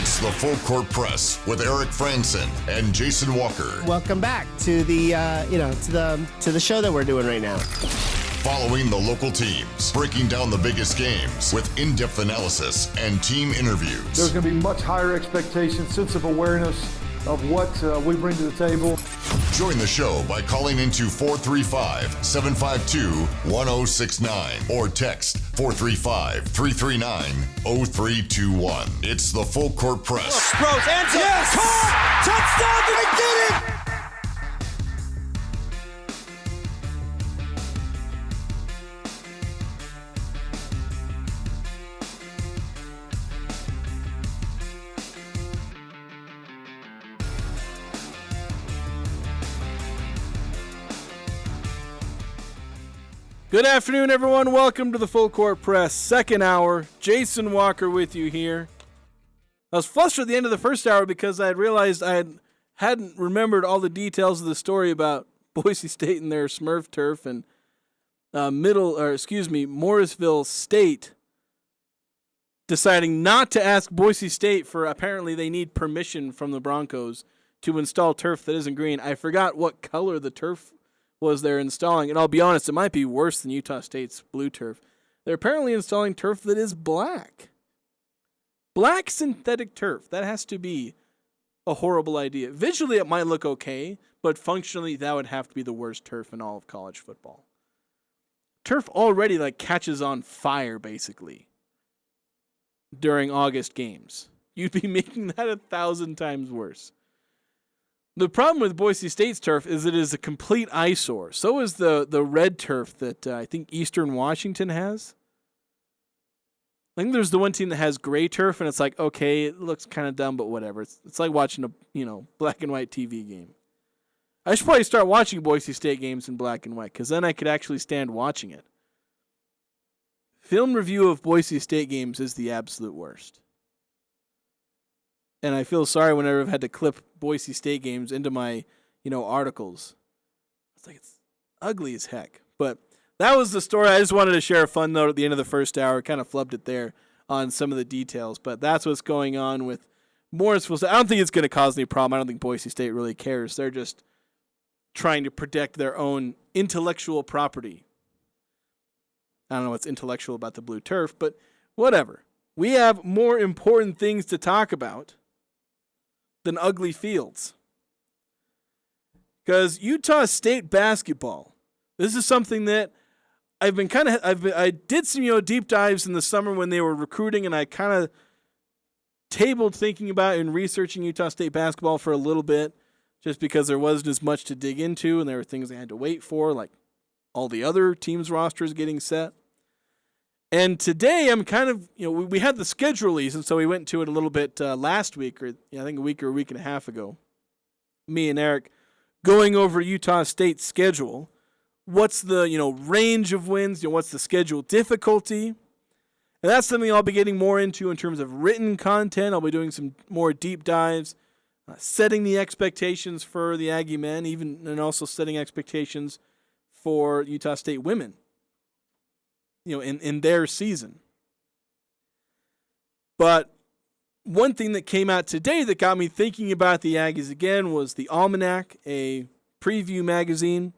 It's the Full Court Press with Eric Franson and Jason Walker. Welcome back to the to the show that we're doing right now. Following the local teams, breaking down the biggest games with in-depth analysis and team interviews. There's going to be much higher expectations, sense of awareness of what we bring to the table. Join the show by calling into 435-752-1069 or text 435-339-0321. It's the Full Court Press. Throws, ends it, caught! Touchdown, did he get it? Good afternoon, everyone. Welcome to the Full Court Press, second hour. Jason Walker with you here. I was flustered at the end of the first hour because I had realized I hadn't remembered all the details of the story about Boise State and their Smurf turf and Morrisville State deciding not to ask Boise State for, apparently they need permission from the Broncos to install turf that isn't green. I forgot what color the turf was they're installing, and I'll be honest, it might be worse than Utah State's blue turf. They're apparently installing turf that is black. Black synthetic turf. That has to be a horrible idea. Visually, it might look okay, but functionally, that would have to be the worst turf in all of college football. Turf already catches on fire, basically, during August games. You'd be making that 1,000 times worse. The problem with Boise State's turf is it is a complete eyesore. So is the red turf that I think Eastern Washington has. I think there's the one team that has gray turf, and it's like, okay, it looks kind of dumb, but whatever. It's like watching a black and white TV game. I should probably start watching Boise State games in black and white, because then I could actually stand watching it. Film review of Boise State games is the absolute worst. And I feel sorry whenever I've had to clip Boise State games into my, articles. It's ugly as heck. But that was the story. I just wanted to share a fun note at the end of the first hour. Kind of flubbed it there on some of the details. But that's what's going on with Morrisville State. I don't think it's going to cause any problem. I don't think Boise State really cares. They're just trying to protect their own intellectual property. I don't know what's intellectual about the blue turf, but whatever. We have more important things to talk about than ugly fields. Because Utah State basketball, this is something that I did some deep dives in the summer when they were recruiting, and I kind of tabled thinking about and researching Utah State basketball for a little bit, just because there wasn't as much to dig into, and there were things I had to wait for, like all the other teams' rosters getting set. And today I'm kind of, we had the schedule release, and so we went to it a little bit last week, or I think a week and a half ago. Me and Eric going over Utah State's schedule. What's the, range of wins? What's the schedule difficulty? And that's something I'll be getting more into in terms of written content. I'll be doing some more deep dives, setting the expectations for the Aggie men, and also setting expectations for Utah State women. In their season. But one thing that came out today that got me thinking about the Aggies again was the Almanac, a preview magazine.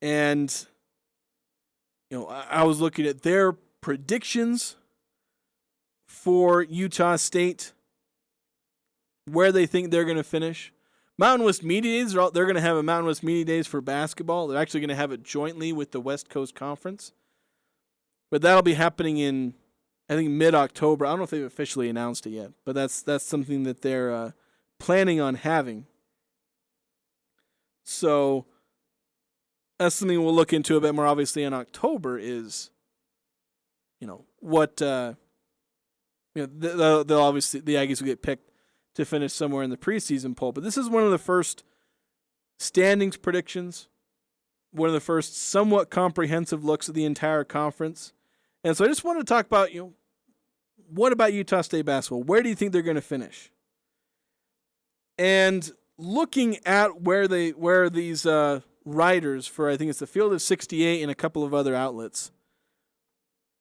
And, I was looking at their predictions for Utah State, where they think they're going to finish. Mountain West Media Days, they're going to have a Mountain West Media Days for basketball. They're actually going to have it jointly with the West Coast Conference. But that'll be happening in, I think, mid-October. I don't know if they've officially announced it yet, but that's something that they're planning on having. So that's something we'll look into a bit more, obviously, in October is, what, they'll obviously, the Aggies will get picked to finish somewhere in the preseason poll. But this is one of the first standings predictions, one of the first somewhat comprehensive looks at the entire conference. And so I just wanted to talk about, what about Utah State basketball? Where do you think they're going to finish? And looking at where these writers for, I think it's the Field of 68 and a couple of other outlets,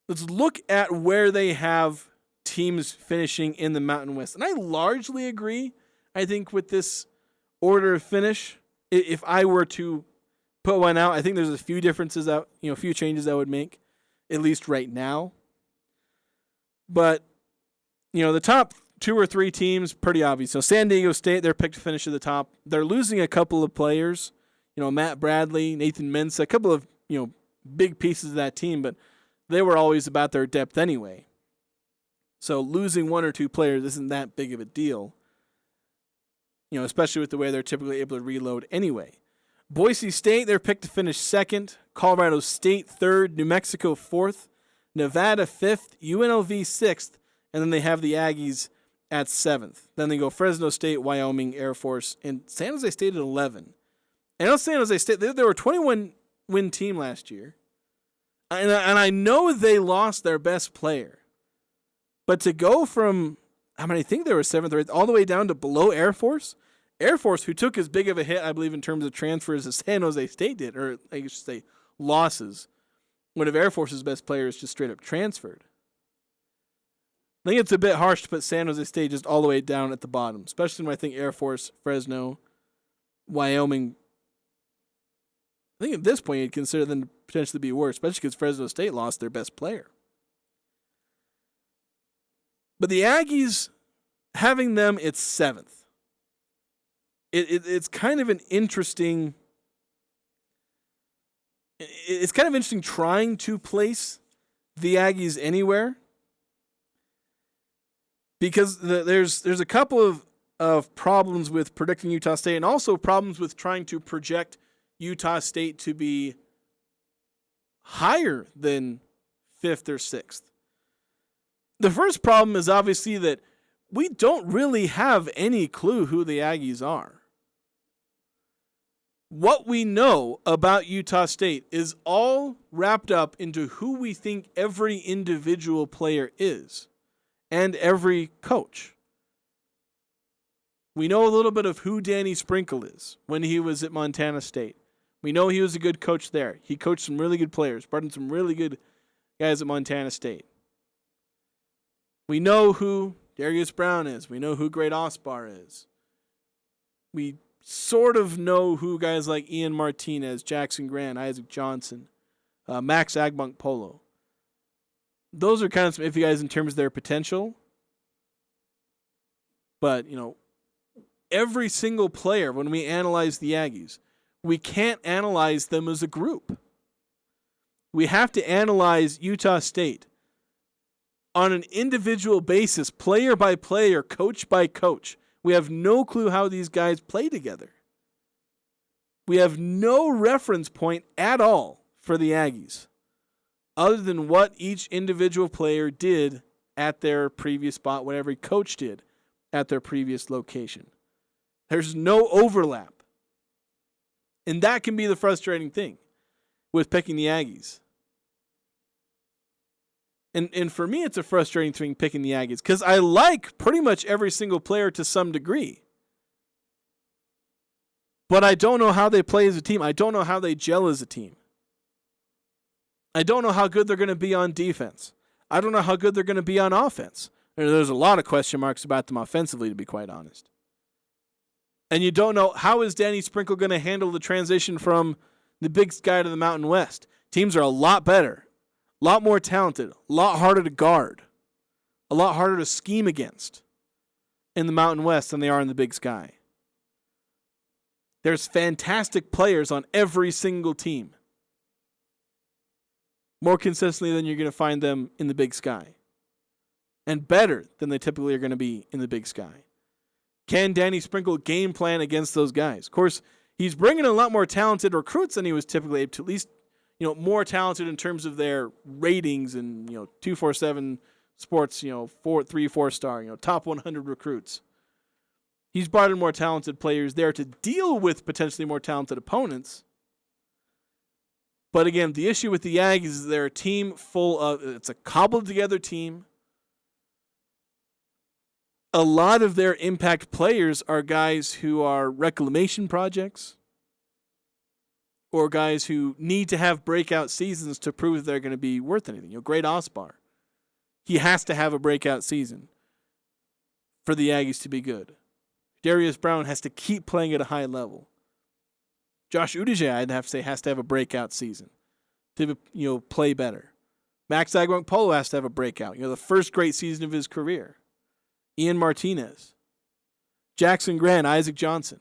let's look at where they have teams finishing in the Mountain West. And I largely agree, I think, with this order of finish. If I were to put one out, I think there's a few differences out, a few changes I would make, at least right now. But, the top 2 or 3 teams, pretty obvious. So San Diego State, they're picked to finish at the top. They're losing a couple of players, Matt Bradley, Nathan Mensah, a couple of, big pieces of that team, but they were always about their depth anyway. So losing 1 or 2 players isn't that big of a deal, especially with the way they're typically able to reload anyway. Boise State, they're picked to finish 2nd. Colorado State 3rd. New Mexico 4th. Nevada 5th. UNLV 6th. And then they have the Aggies at 7th. Then they go Fresno State, Wyoming, Air Force, and San Jose State at 11. And on San Jose State, they were a 21-win team last year. And I know they lost their best player. But to go from, I think they were 7th or 8th, all the way down to below Air Force, who took as big of a hit, I believe, in terms of transfers as San Jose State did, or I should say losses, one of Air Force's best players just straight up transferred. I think it's a bit harsh to put San Jose State just all the way down at the bottom, especially when I think Air Force, Fresno, Wyoming, I think at this point you'd consider them to potentially be worse, especially because Fresno State lost their best player. But the Aggies, having them at 7th, it's kind of an interesting. It's kind of interesting trying to place the Aggies anywhere, because there's a couple of problems with predicting Utah State, and also problems with trying to project Utah State to be higher than 5th or 6th. The first problem is obviously that we don't really have any clue who the Aggies are. What we know about Utah State is all wrapped up into who we think every individual player is and every coach. We know a little bit of who Danny Sprinkle is when he was at Montana State. We know he was a good coach there. He coached some really good players, brought in some really good guys at Montana State. We know who Darius Brown is. We know who Great Osbar is. We sort of know who guys like Ian Martinez, Jackson Grant, Isaac Johnson, Max Agbunk Polo. Those are kind of some iffy guys in terms of their potential. But, every single player, when we analyze the Aggies, we can't analyze them as a group. We have to analyze Utah State on an individual basis, player by player, coach by coach. We have no clue how these guys play together. We have no reference point at all for the Aggies, other than what each individual player did at their previous spot, what every coach did at their previous location. There's no overlap. And that can be the frustrating thing with picking the Aggies. And for me, it's a frustrating thing picking the Aggies because I like pretty much every single player to some degree. But I don't know how they play as a team. I don't know how they gel as a team. I don't know how good they're going to be on defense. I don't know how good they're going to be on offense. There's a lot of question marks about them offensively, to be quite honest. And you don't know, how is Danny Sprinkle going to handle the transition from the Big Sky to the Mountain West? Teams are a lot better, a lot more talented, a lot harder to guard, a lot harder to scheme against in the Mountain West than they are in the Big Sky. There's fantastic players on every single team, more consistently than you're going to find them in the Big Sky, and better than they typically are going to be in the Big Sky. Can Danny Sprinkle game plan against those guys? Of course, he's bringing a lot more talented recruits than he was typically able to, at least, more talented in terms of their ratings and, 247 Sports, 3-4 star, top 100 recruits. He's brought in more talented players there to deal with potentially more talented opponents. But again, the issue with the Aggies is they're a team it's a cobbled together team. A lot of their impact players are guys who are reclamation projects or guys who need to have breakout seasons to prove they're going to be worth anything. Great Osbar. He has to have a breakout season for the Aggies to be good. Darius Brown has to keep playing at a high level. Josh Udije, I'd have to say, has to have a breakout season to play better. Max Agwong-Polo has to have a breakout. The first great season of his career. Ian Martinez, Jackson Grant, Isaac Johnson.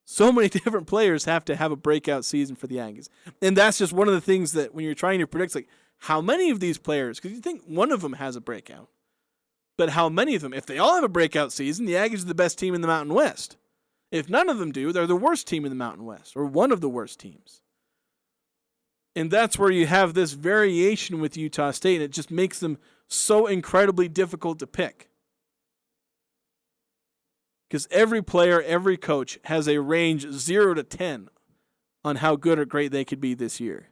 So many different players have to have a breakout season for the Aggies. And that's just one of the things that when you're trying to predict, like, how many of these players, because you think one of them has a breakout, but how many of them, if they all have a breakout season, the Aggies are the best team in the Mountain West. If none of them do, they're the worst team in the Mountain West, or one of the worst teams. And that's where you have this variation with Utah State, and it just makes them so incredibly difficult to pick. Because every player, every coach has a range 0 to 10 on how good or great they could be this year.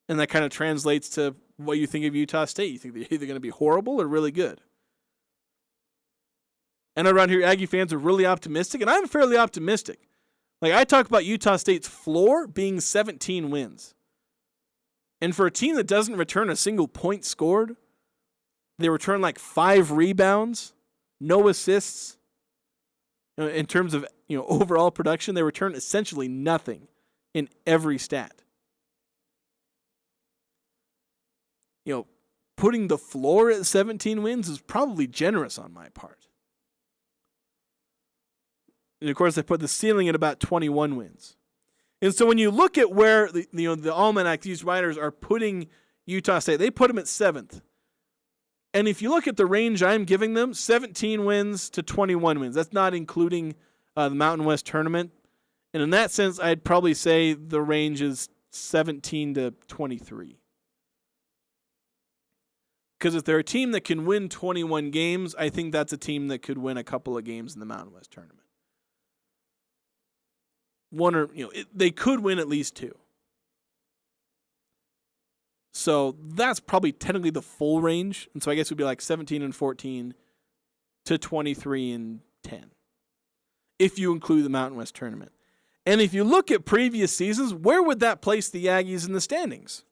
And that kind of translates to what you think of Utah State. You think they're either going to be horrible or really good. And around here, Aggie fans are really optimistic, and I'm fairly optimistic. Like, I talk about Utah State's floor being 17 wins. And for a team that doesn't return a single point scored, they return like 5 rebounds, no assists. In terms of overall production, they return essentially nothing in every stat. Putting the floor at 17 wins is probably generous on my part. And of course, I put the ceiling at about 21 wins. And so when you look at where the Almanac, these writers are putting Utah State, they put them at 7th. And if you look at the range I'm giving them, 17 wins to 21 wins. That's not including the Mountain West tournament. And in that sense, I'd probably say the range is 17 to 23. Because if they're a team that can win 21 games, I think that's a team that could win a couple of games in the Mountain West tournament. They could win at least 2. So that's probably technically the full range. And so I guess it would be like 17 and 14 to 23 and 10. If you include the Mountain West tournament. And if you look at previous seasons, where would that place the Aggies in the standings?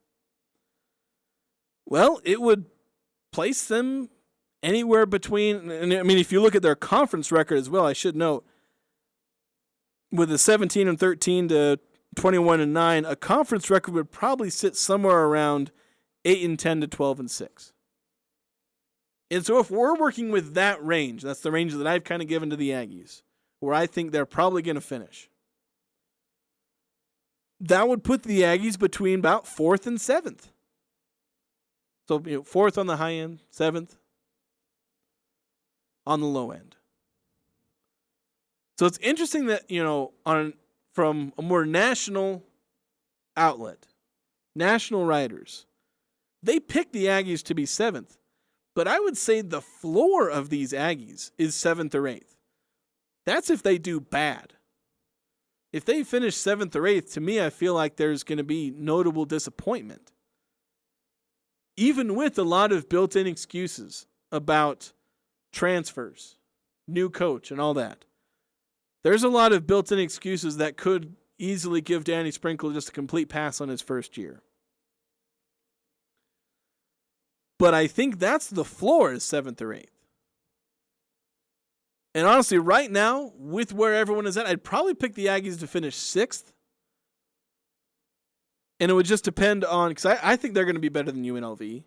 Well, it would place them anywhere between, and I mean, if you look at their conference record as well, I should note, with a 17 and 13 to 21 and 9, a conference record would probably sit somewhere around 8 and 10 to 12 and 6. And so if we're working with that range, that's the range that I've kind of given to the Aggies, where I think they're probably going to finish. That would put the Aggies between about 4th and 7th. So 4th on the high end, 7th on the low end. So it's interesting that, from a more national outlet, national writers, they picked the Aggies to be 7th. But I would say the floor of these Aggies is 7th or 8th. That's if they do bad. If they finish 7th or 8th, to me, I feel like there's going to be notable disappointment. Even with a lot of built-in excuses about transfers, new coach, and all that. There's a lot of built-in excuses that could easily give Danny Sprinkle just a complete pass on his first year. But I think that's the floor is 7th or 8th. And honestly, right now, with where everyone is at, I'd probably pick the Aggies to finish 6th. And it would just depend on, because I think they're going to be better than UNLV. I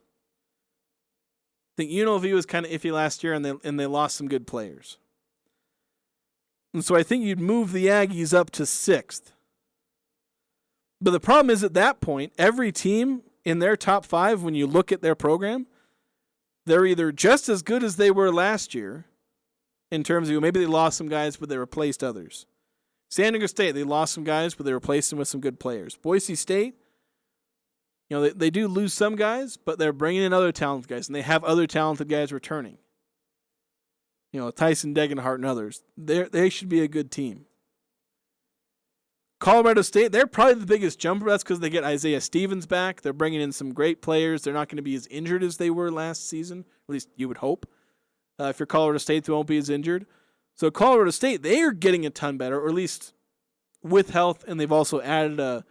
think UNLV was kind of iffy last year, and they lost some good players. And so I think you'd move the Aggies up to 6th. But the problem is at that point, every team in their top 5, when you look at their program, they're either just as good as they were last year, in terms of maybe they lost some guys, but they replaced others. San Diego State, they lost some guys, but they replaced them with some good players. Boise State, they do lose some guys, but they're bringing in other talented guys, and they have other talented guys returning. Tyson Degenhart and others. They should be a good team. Colorado State, they're probably the biggest jumper. That's because they get Isaiah Stevens back. They're bringing in some great players. They're not going to be as injured as they were last season. At least you would hope. If you're Colorado State, they won't be as injured. So Colorado State, they are getting a ton better, or at least with health, and they've also added a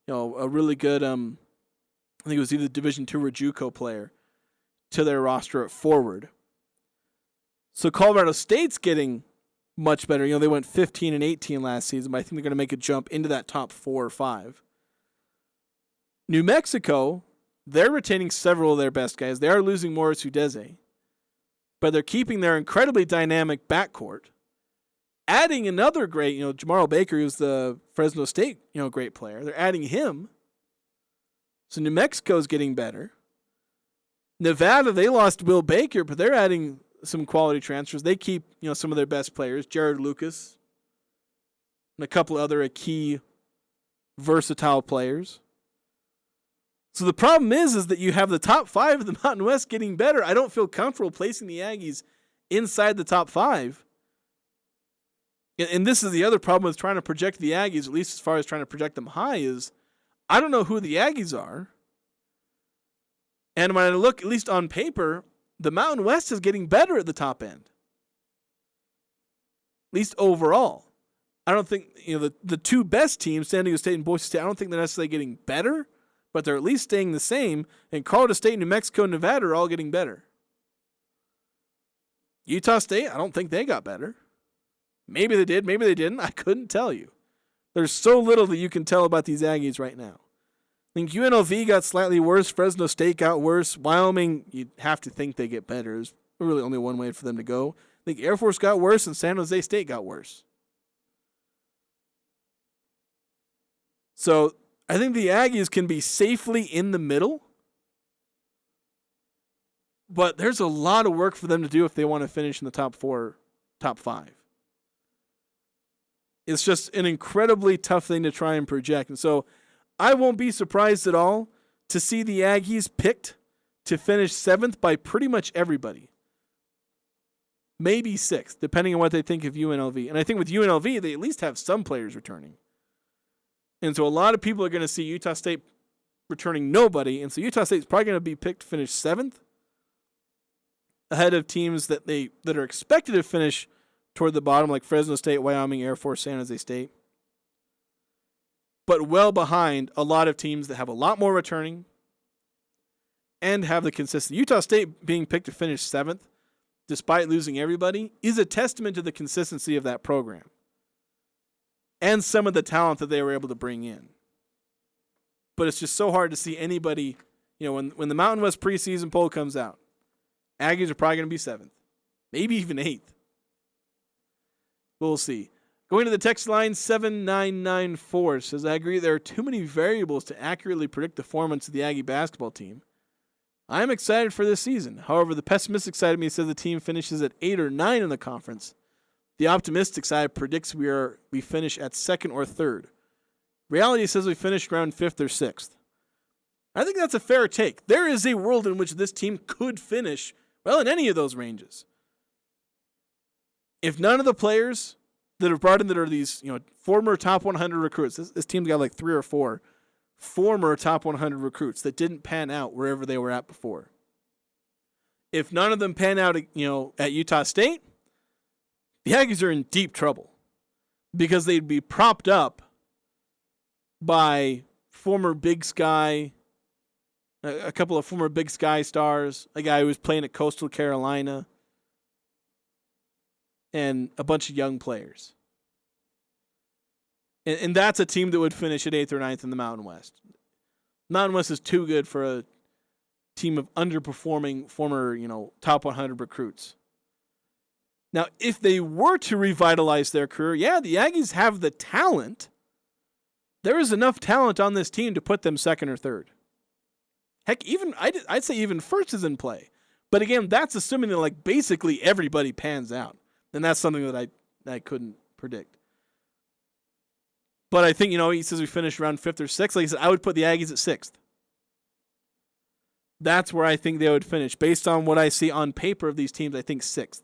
really good, I think it was either Division II or JUCO player to their roster at forward. So Colorado State's getting much better. They went 15-18 last season, but I think they're going to make a jump into that top 4 or 5. New Mexico, they're retaining several of their best guys. They are losing Morris Udeze, but they're keeping their incredibly dynamic backcourt. Adding another great, Jamaro Baker, who's the Fresno State, great player. They're adding him. So New Mexico's getting better. Nevada, they lost Will Baker, but they're adding some quality transfers. They keep, some of their best players, Jared Lucas, and a couple other key versatile players. So the problem is that you have the top 5 of the Mountain West getting better. I don't feel comfortable placing the Aggies inside the top 5. And this is the other problem with trying to project the Aggies, at least as far as trying to project them high, is I don't know who the Aggies are. And when I look, at least on paper, the Mountain West is getting better at the top end. At least overall. I don't think, the 2 best teams, San Diego State and Boise State, I don't think they're necessarily getting better, but they're at least staying the same. And Colorado State, New Mexico, and Nevada are all getting better. Utah State, I don't think they got better. Maybe they did, maybe they didn't. I couldn't tell you. There's so little that you can tell about these Aggies right now. I think UNLV got slightly worse. Fresno State got worse. Wyoming, you'd have to think they get better. There's really only one way for them to go. I think Air Force got worse and San Jose State got worse. So I think the Aggies can be safely in the middle. But there's a lot of work for them to do if they want to finish in the top 4, top 5. It's just an incredibly tough thing to try and project. And so I won't be surprised at all to see the Aggies picked to finish 7th by pretty much everybody. Maybe 6th, depending on what they think of UNLV. And I think with UNLV, they at least have some players returning. And so a lot of people are going to see Utah State returning nobody. And so Utah State's probably going to be picked to finish 7th ahead of teams that are expected to finish toward the bottom, like Fresno State, Wyoming, Air Force, San Jose State. But well behind a lot of teams that have a lot more returning and have the consistency. Utah State being picked to finish 7th, despite losing everybody, is a testament to the consistency of that program and some of the talent that they were able to bring in. But it's just so hard to see anybody, when the Mountain West preseason poll comes out, Aggies are probably going to be 7th, maybe even 8th. We'll see. Going to the text line, 7994 says, I agree there are too many variables to accurately predict the performance of the Aggie basketball team. I am excited for this season. However, the pessimistic side of me says the team finishes at 8 or 9 in the conference. The optimistic side predicts we finish at 2nd or 3rd. Reality says we finish around 5th or 6th. I think that's a fair take. There is a world in which this team could finish, in any of those ranges. If none of the players that are brought in that are these, former top 100 recruits, this team's got like 3 or 4 former top 100 recruits that didn't pan out wherever they were at before. If none of them pan out, at Utah State, the Aggies are in deep trouble because they'd be propped up by former Big Sky, a couple of former Big Sky stars, a guy who was playing at Coastal Carolina, and a bunch of young players. And that's a team that would finish at 8th or 9th in the Mountain West. Mountain West is too good for a team of underperforming former, top 100 recruits. Now, if they were to revitalize their career, the Aggies have the talent. There is enough talent on this team to put them 2nd or 3rd. Heck, I'd say even 1st is in play. But again, that's assuming that basically everybody pans out. And that's something that I couldn't predict. But I think, he says we finished around 5th or 6th. Like I said, I would put the Aggies at 6th. That's where I think they would finish. Based on what I see on paper of these teams, I think 6th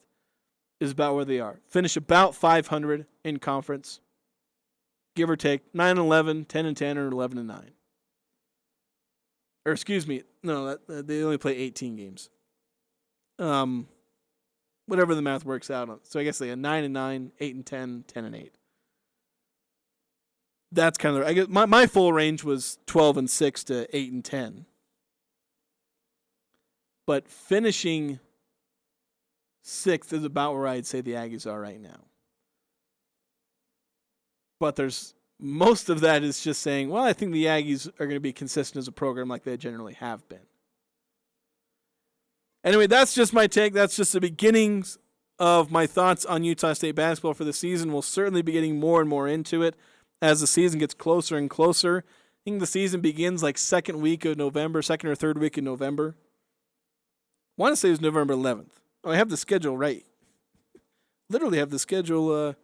is about where they are. Finish about 500 in conference. Give or take 9-11, 10-10, or 11-9. Or excuse me, no, they only play 18 games. Whatever the math works out on. So I guess they had 9-9, 8-10, 10-8. That's kind of, I guess my full range was 12-6 to 8-10. but finishing 6th is about where I'd say the Aggies are right now. But there's most of that is just saying, well, I think the Aggies are going to be consistent as a program like they generally have been. Anyway, that's just my take. That's just the beginnings of my thoughts on Utah State basketball for the season. We'll certainly be getting more and more into it as the season gets closer and closer. I think the season begins like second or third week of November. I want to say it was November 11th. Oh, I have the schedule right. Literally have the schedule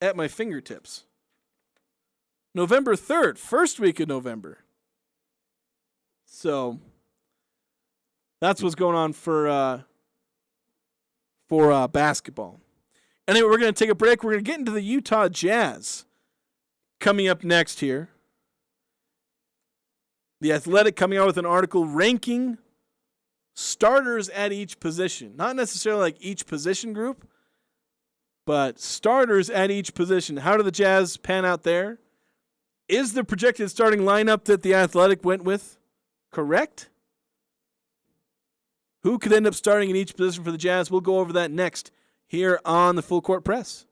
at my fingertips. November 3rd, first week of November. So that's what's going on for basketball. Anyway, we're going to take a break. We're going to get into the Utah Jazz coming up next here. The Athletic coming out with an article ranking starters at each position. Not necessarily like each position group, but starters at each position. How do the Jazz pan out there? Is the projected starting lineup that the Athletic went with correct? Who could end up starting in each position for the Jazz? We'll go over that next here on the Full Court Press.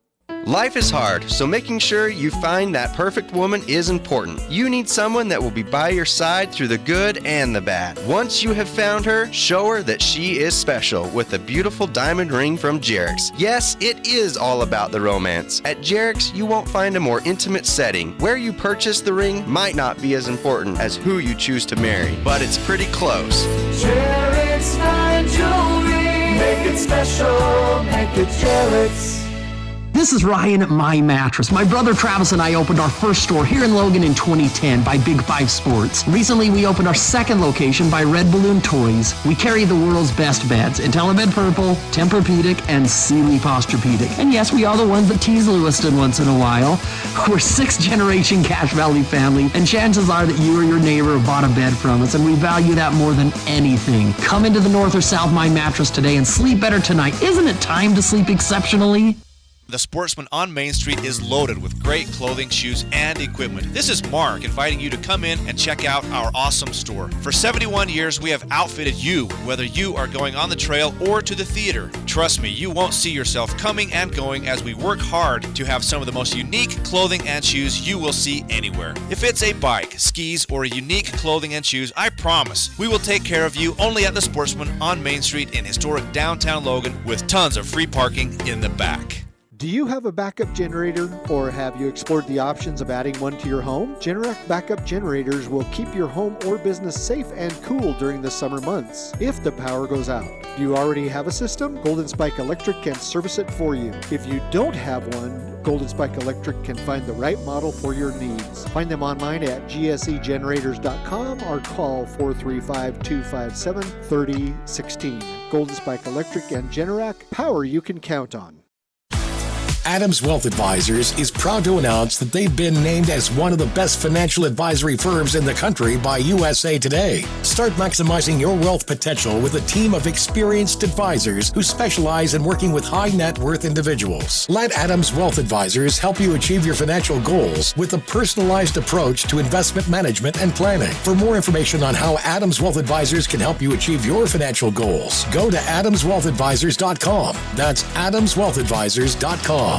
Life is hard, so making sure you find that perfect woman is important. You need someone that will be by your side through the good and the bad. Once you have found her, show her that she is special with a beautiful diamond ring from Jerix. Yes, it is all about the romance. At Jerix, you won't find a more intimate setting. Where you purchase the ring might not be as important as who you choose to marry, but it's pretty close. Jerix Fine Jewelry. Make it special. Make it Jerix. This is Ryan at My Mattress. My brother Travis and I opened our first store here in Logan in 2010 by Big 5 Sports. Recently, we opened our second location by Red Balloon Toys. We carry the world's best beds, IntelliBed Purple, Tempur-Pedic, and Sealy Posturepedic. And yes, we are the ones that tease Lewiston once in a while. We're 6th generation Cache Valley family, and chances are that you or your neighbor have bought a bed from us, and we value that more than anything. Come into the North or South My Mattress today and sleep better tonight. Isn't it time to sleep exceptionally? The Sportsman on Main Street is loaded with great clothing, shoes, and equipment. This is Mark inviting you to come in and check out our awesome store. For 71 years, we have outfitted you, whether you are going on the trail or to the theater. Trust me, you won't see yourself coming and going as we work hard to have some of the most unique clothing and shoes you will see anywhere. If it's a bike, skis, or a unique clothing and shoes, I promise we will take care of you only at the Sportsman on Main Street in historic downtown Logan with tons of free parking in the back. Do you have a backup generator, or have you explored the options of adding one to your home? Generac backup generators will keep your home or business safe and cool during the summer months if the power goes out. Do you already have a system? Golden Spike Electric can service it for you. If you don't have one, Golden Spike Electric can find the right model for your needs. Find them online at gsegenerators.com or call 435-257-3016. Golden Spike Electric and Generac, power you can count on. Adams Wealth Advisors is proud to announce that they've been named as one of the best financial advisory firms in the country by USA Today. Start maximizing your wealth potential with a team of experienced advisors who specialize in working with high net worth individuals. Let Adams Wealth Advisors help you achieve your financial goals with a personalized approach to investment management and planning. For more information on how Adams Wealth Advisors can help you achieve your financial goals, go to adamswealthadvisors.com. That's adamswealthadvisors.com.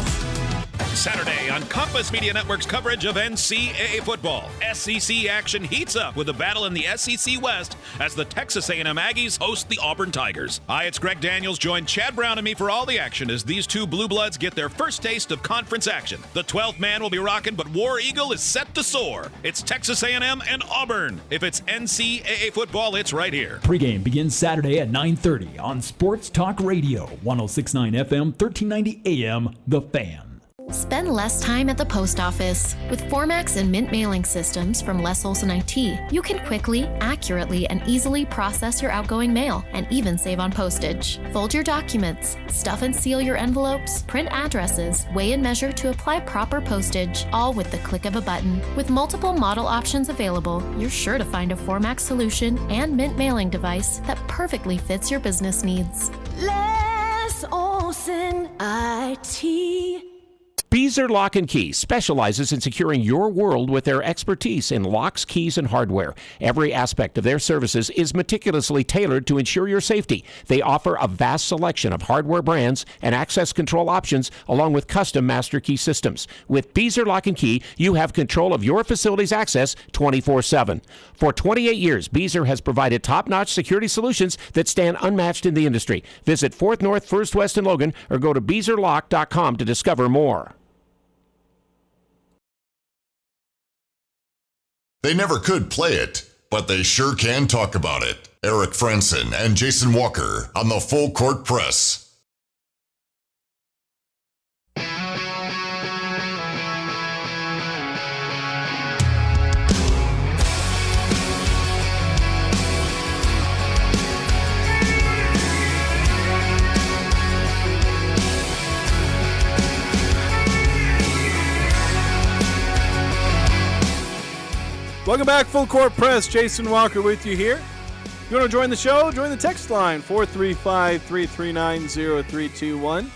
Saturday on Compass Media Network's coverage of NCAA football. SEC action heats up with a battle in the SEC West as the Texas A&M Aggies host the Auburn Tigers. Hi, it's Greg Daniels. Join Chad Brown and me for all the action as these two Blue Bloods get their first taste of conference action. The 12th man will be rocking, but War Eagle is set to soar. It's Texas A&M and Auburn. If it's NCAA football, it's right here. Pregame begins Saturday at 9:30 on Sports Talk Radio, 106.9 FM, 1390 AM, The Fan. Spend less time at the post office. With Formax and Mint mailing systems from Les Olson IT, you can quickly, accurately, and easily process your outgoing mail and even save on postage. Fold your documents, stuff and seal your envelopes, print addresses, weigh and measure to apply proper postage, all with the click of a button. With multiple model options available, you're sure to find a Formax solution and Mint mailing device that perfectly fits your business needs. Les Olson IT. Bees Beezer Lock and Key specializes in securing your world with their expertise in locks, keys, and hardware. Every aspect of their services is meticulously tailored to ensure your safety. They offer a vast selection of hardware brands and access control options, along with custom master key systems. With Beezer Lock and Key, you have control of your facility's access 24/7. For 28 years, Beezer has provided top-notch security solutions that stand unmatched in the industry. Visit 4th North, 1st West in Logan, or go to beezerlock.com to discover more. They never could play it, but they sure can talk about it. Eric Franson and Jason Walker on the Full Court Press. Welcome back, Full Court Press. Jason Walker with you here. If you want to join the show, join the text line, 435-339-0321.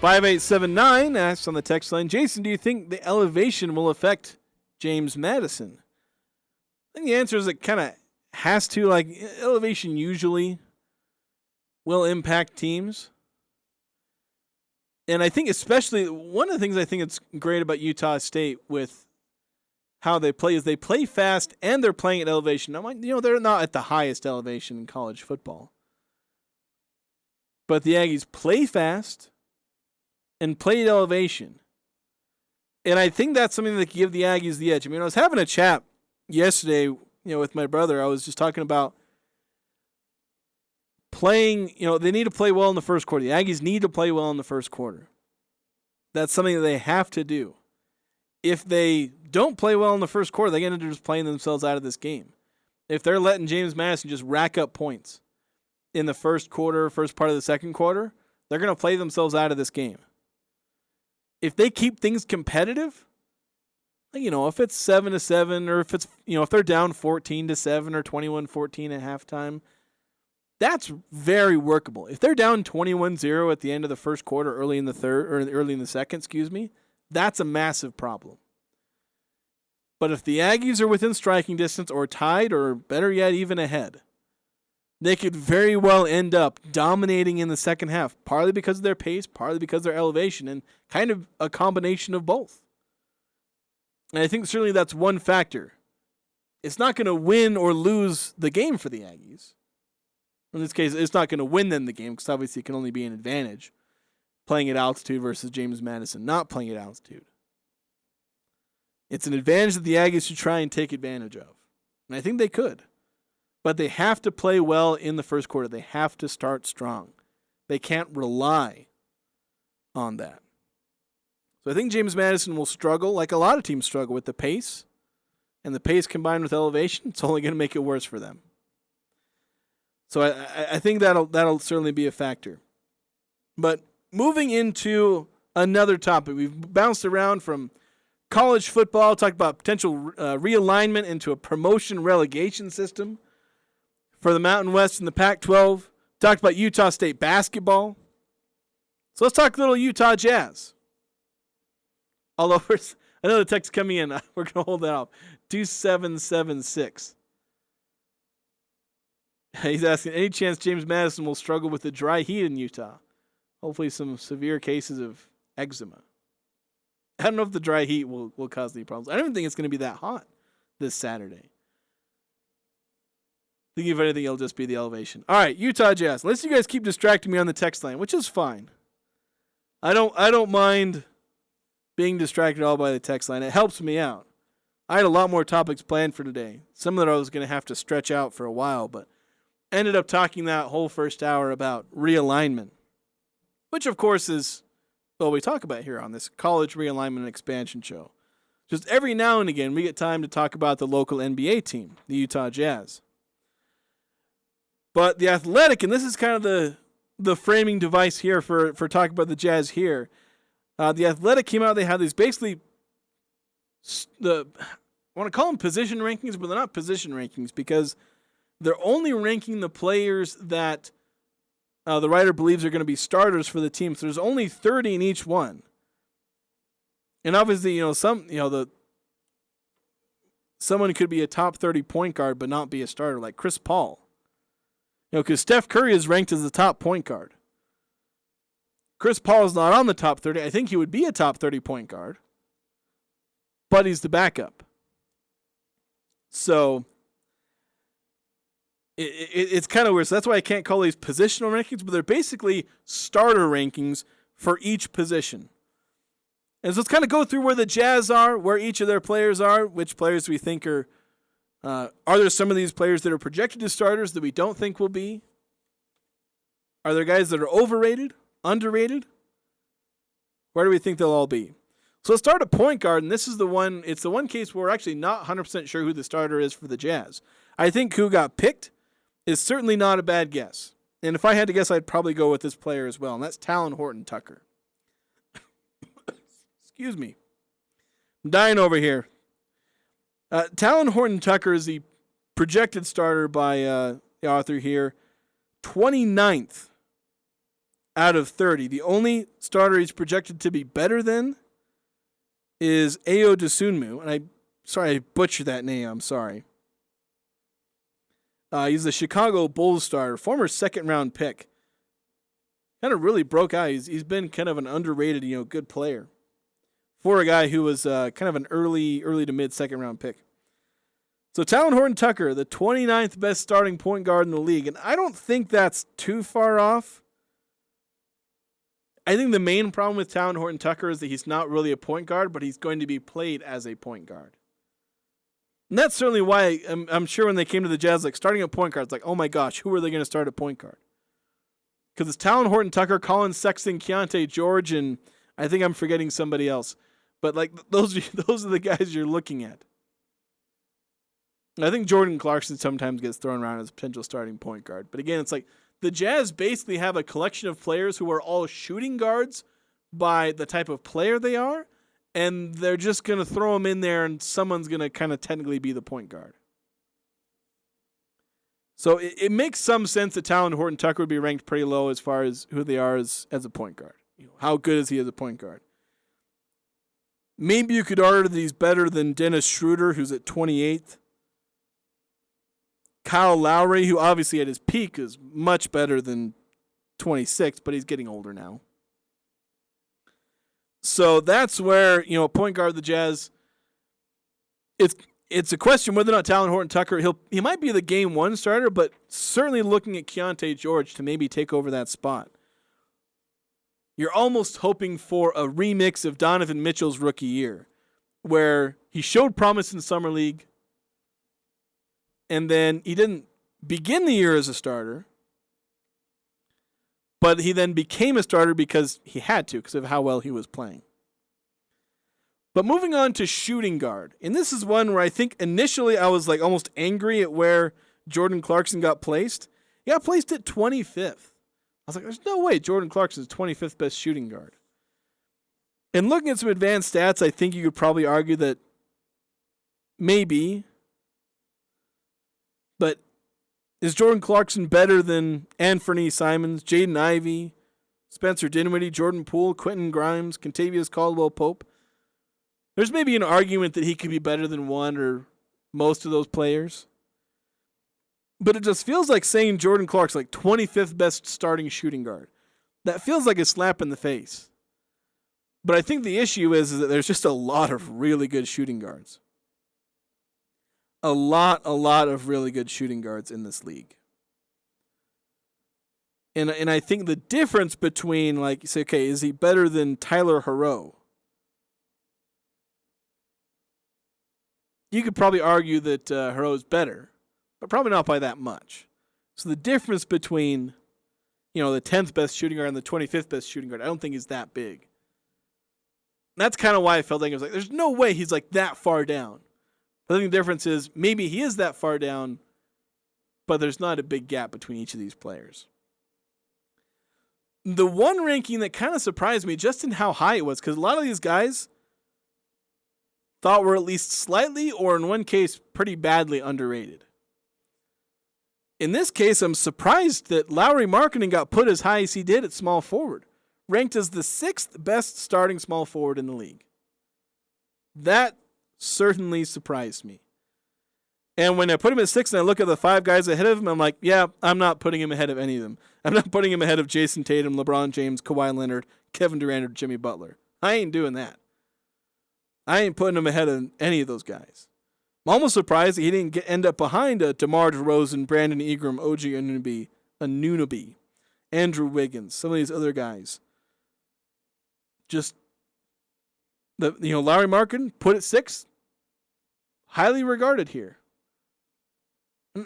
5879 asks on the text line, Jason, do you think the elevation will affect James Madison? I think the answer is it kind of has to. Like, elevation usually will impact teams. And I think especially, one of the things I think it's great about Utah State with how they play is they play fast and they're playing at elevation. I'm like, they're not at the highest elevation in college football. But the Aggies play fast and play at elevation. And I think that's something that can give the Aggies the edge. I mean, I was having a chat yesterday, with my brother. I was just talking about playing, they need to play well in the first quarter. The Aggies need to play well in the first quarter. That's something that they have to do. If they don't play well in the first quarter, they're going to end up just playing themselves out of this game. If they're letting James Madison just rack up points in the first quarter, first part of the second quarter, they're going to play themselves out of this game. If they keep things competitive, if it's 7-7, or if it's, if they're down 14-7 or 21-14 at halftime, that's very workable. If they're down 21-0 at the end of the first quarter, early in the second, that's a massive problem. But if the Aggies are within striking distance or tied, or better yet, even ahead, they could very well end up dominating in the second half, partly because of their pace, partly because of their elevation, and kind of a combination of both. And I think certainly that's one factor. It's not going to win or lose the game for the Aggies. In this case, it's not going to win them the game, because obviously it can only be an advantage playing at altitude versus James Madison not playing at altitude. It's an advantage that the Aggies should try and take advantage of. And I think they could. But they have to play well in the first quarter. They have to start strong. They can't rely on that. So I think James Madison will struggle, like a lot of teams struggle, with the pace. And the pace combined with elevation, it's only going to make it worse for them. So I think that'll certainly be a factor. But moving into another topic, we've bounced around from college football, talked about potential realignment into a promotion relegation system for the Mountain West and the Pac-12. Talked about Utah State basketball. So let's talk a little Utah Jazz. Although another text coming in, we're going to hold that off. 2776. He's asking, any chance James Madison will struggle with the dry heat in Utah? Hopefully some severe cases of eczema. I don't know if the dry heat will cause any problems. I don't even think it's going to be that hot this Saturday. I think if anything, it'll just be the elevation. All right, Utah Jazz. Unless you guys keep distracting me on the text line, which is fine. I don't mind being distracted all by the text line. It helps me out. I had a lot more topics planned for today. Some that I was going to have to stretch out for a while, but ended up talking that whole first hour about realignment, which of course is what we talk about here on this college realignment and expansion show. Just every now and again, we get time to talk about the local NBA team, the Utah Jazz. But the Athletic, and this is kind of the framing device here for talking about the Jazz here. The Athletic came out, they had these basically, I want to call them position rankings, but they're not position rankings because they're only ranking the players that the writer believes are going to be starters for the team. So there's only 30 in each one. And obviously, someone could be a top 30 point guard but not be a starter, like Chris Paul. Because Steph Curry is ranked as the top point guard. Chris Paul is not on the top 30. I think he would be a top 30 point guard, but he's the backup. So it's kind of weird. So that's why I can't call these positional rankings, but they're basically starter rankings for each position. And so let's kind of go through where the Jazz are, where each of their players are, which players we think are there some of these players that are projected as starters that we don't think will be? Are there guys that are overrated, underrated? Where do we think they'll all be? So let's start at point guard, and this is it's the one case where we're actually not 100% sure who the starter is for the Jazz. I think who got picked is certainly not a bad guess. And if I had to guess, I'd probably go with this player as well, and that's Talon Horton-Tucker. Excuse me. I'm dying over here. Talon Horton-Tucker is the projected starter by the author here. 29th out of 30. The only starter he's projected to be better than is Ayo Dosunmu. And I butchered that name. I'm sorry. He's the Chicago Bulls starter, former second-round pick. Kind of really broke out. He's been kind of an underrated, good player for a guy who was kind of an early to mid second-round pick. So Talon Horton-Tucker, the 29th best starting point guard in the league, and I don't think that's too far off. I think the main problem with Talon Horton-Tucker is that he's not really a point guard, but he's going to be played as a point guard. And that's certainly why I'm sure when they came to the Jazz, like starting at point guard, it's like, oh my gosh, who are they going to start at point guard? Because it's Talon Horton-Tucker, Colin Sexton, Keontae George, and I think I'm forgetting somebody else. But like those are the guys you're looking at. I think Jordan Clarkson sometimes gets thrown around as a potential starting point guard. But again, it's like the Jazz basically have a collection of players who are all shooting guards by the type of player they are, and they're just going to throw them in there, and someone's going to kind of technically be the point guard. So it makes some sense that Talon Horton-Tucker would be ranked pretty low as far as who they are as a point guard. How good is he as a point guard? Maybe you could argue that he's better than Dennis Schroeder, who's at 28th. Kyle Lowry, who obviously at his peak is much better than 26, but he's getting older now. So that's where, a point guard of the Jazz, it's a question whether or not Talon Horton-Tucker, he might be the game one starter, but certainly looking at Keontae George to maybe take over that spot. You're almost hoping for a remix of Donovan Mitchell's rookie year, where he showed promise in Summer League, and then he didn't begin the year as a starter, but he then became a starter because he had to, because of how well he was playing. But moving on to shooting guard, and this is one where I think initially I was like almost angry at where Jordan Clarkson got placed. He got placed at 25th. I was like, there's no way Jordan Clarkson is 25th best shooting guard. And looking at some advanced stats, I think you could probably argue that maybe. But is Jordan Clarkson better than Anthony Simons, Jaden Ivey, Spencer Dinwiddie, Jordan Poole, Quentin Grimes, Kentavious Caldwell-Pope? There's maybe an argument that he could be better than one or most of those players. But it just feels like saying Jordan Clark's like 25th best starting shooting guard. That feels like a slap in the face. But I think the issue is that there's just a lot of really good shooting guards. A lot of really good shooting guards in this league. And I think the difference between, like, you say, okay, is he better than Tyler Herro? You could probably argue that Herro is better, but probably not by that much. So the difference between, the 10th best shooting guard and the 25th best shooting guard, I don't think is that big. And that's kind of why I felt like I was like, there's no way he's like that far down. But I think the difference is maybe he is that far down, but there's not a big gap between each of these players. The one ranking that kind of surprised me just in how high it was, because a lot of these guys thought were at least slightly, or in one case, pretty badly underrated. In this case, I'm surprised that Lauri Markkanen got put as high as he did at small forward, ranked as the 6th best starting small forward in the league. That certainly surprised me. And when I put him at 6 and I look at the 5 guys ahead of him, I'm like, yeah, I'm not putting him ahead of any of them. I'm not putting him ahead of Jason Tatum, LeBron James, Kawhi Leonard, Kevin Durant, or Jimmy Butler. I ain't doing that. I ain't putting him ahead of any of those guys. I'm almost surprised that he didn't end up behind DeMar DeRozan, Brandon Ingram, OG Anunoby, Andrew Wiggins, some of these other guys. Just, Lauri Markkanen, put at 6, highly regarded here.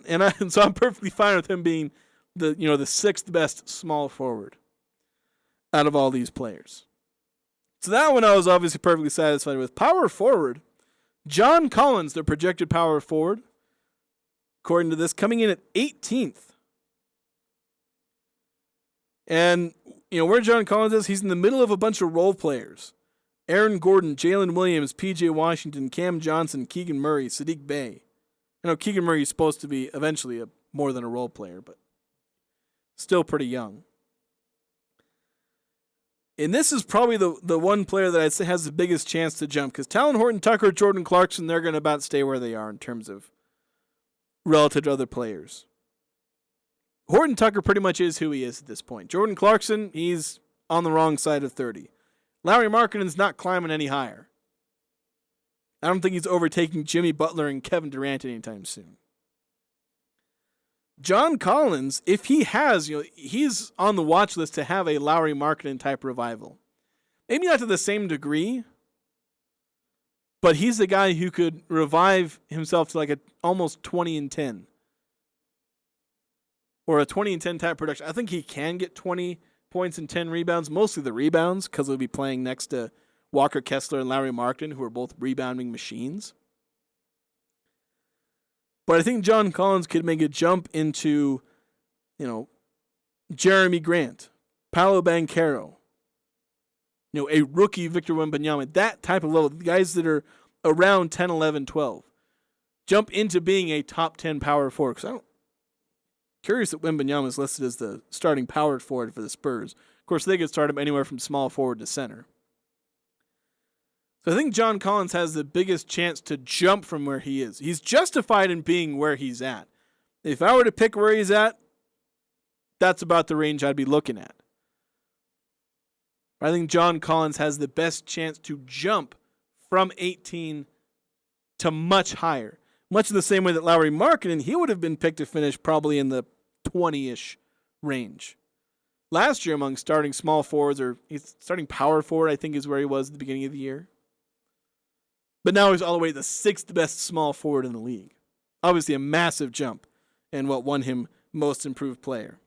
And so I'm perfectly fine with him being the 6th best small forward out of all these players. So that one I was obviously perfectly satisfied with. Power forward, John Collins, the projected power forward, according to this, coming in at 18th. And, where John Collins is, he's in the middle of a bunch of role players. Aaron Gordon, Jalen Williams, P.J. Washington, Cam Johnson, Keegan Murray, Sadiq Bey. I know Keegan Murray is supposed to be eventually more than a role player, but still pretty young. And this is probably the one player that I'd say has the biggest chance to jump, because Talon Horton Tucker, Jordan Clarkson, they're going to about stay where they are in terms of relative to other players. Horton Tucker pretty much is who he is at this point. Jordan Clarkson, he's on the wrong side of 30. Lauri Markkanen's not climbing any higher. I don't think he's overtaking Jimmy Butler and Kevin Durant anytime soon. John Collins, if he has, he's on the watch list to have a Lauri Markkanen type revival. Maybe not to the same degree, but he's the guy who could revive himself to like a almost 20-10. Or a 20-10 type production. I think he can get 20 points and 10 rebounds, mostly the rebounds, because he'll be playing next to Walker Kessler and Lauri Markkanen, who are both rebounding machines. But I think John Collins could make a jump into, Jeremy Grant, Paolo Banchero, a rookie Victor Wembanyama, that type of level, guys that are around 10, 11, 12. Jump into being a top 10 power forward. Because I'm curious that Wembanyama is listed as the starting power forward for the Spurs. Of course, they could start him anywhere from small forward to center. So I think John Collins has the biggest chance to jump from where he is. He's justified in being where he's at. If I were to pick where he's at, that's about the range I'd be looking at. I think John Collins has the best chance to jump from 18 to much higher. Much in the same way that Lauri Markkanen, he would have been picked to finish probably in the 20-ish range. Last year among starting small forwards, or he's starting power forward, I think is where he was at the beginning of the year. But now he's all the way the 6th best small forward in the league. Obviously a massive jump and what won him most improved player.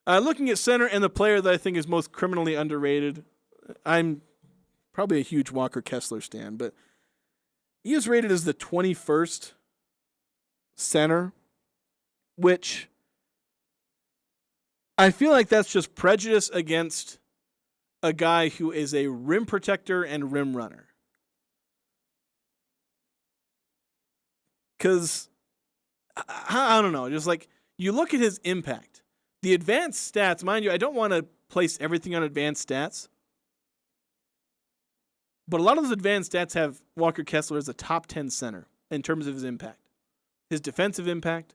Looking at center and the player that I think is most criminally underrated, I'm probably a huge Walker Kessler stan, but he is rated as the 21st center, which I feel like that's just prejudice against a guy who is a rim protector and rim runner. Because, I don't know, just like, you look at his impact. The advanced stats, mind you, I don't want to place everything on advanced stats, but a lot of those advanced stats have Walker Kessler as a top 10 center in terms of his impact. His defensive impact,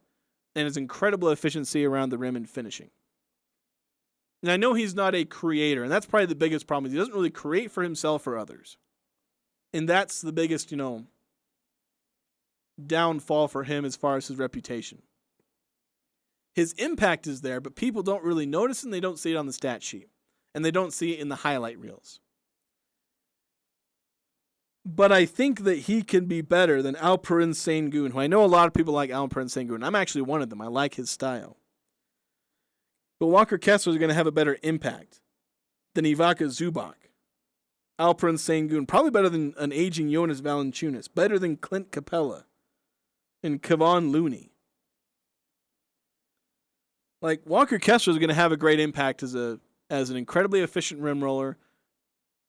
and his incredible efficiency around the rim and finishing. And I know he's not a creator, and that's probably the biggest problem. He doesn't really create for himself or others. And that's the biggest, downfall for him as far as his reputation. His impact is there, but people don't really notice, and they don't see it on the stat sheet. And they don't see it in the highlight reels. But I think that he can be better than Alperen Sengun, who I know a lot of people like Alperen Sengun. I'm actually one of them. I like his style. But Walker Kessler is going to have a better impact than Ivica Zubac. Alperen Sengun, probably better than an aging Jonas Valanciunas, better than Clint Capella and Kevon Looney. Like, Walker Kessler is going to have a great impact as an incredibly efficient rim roller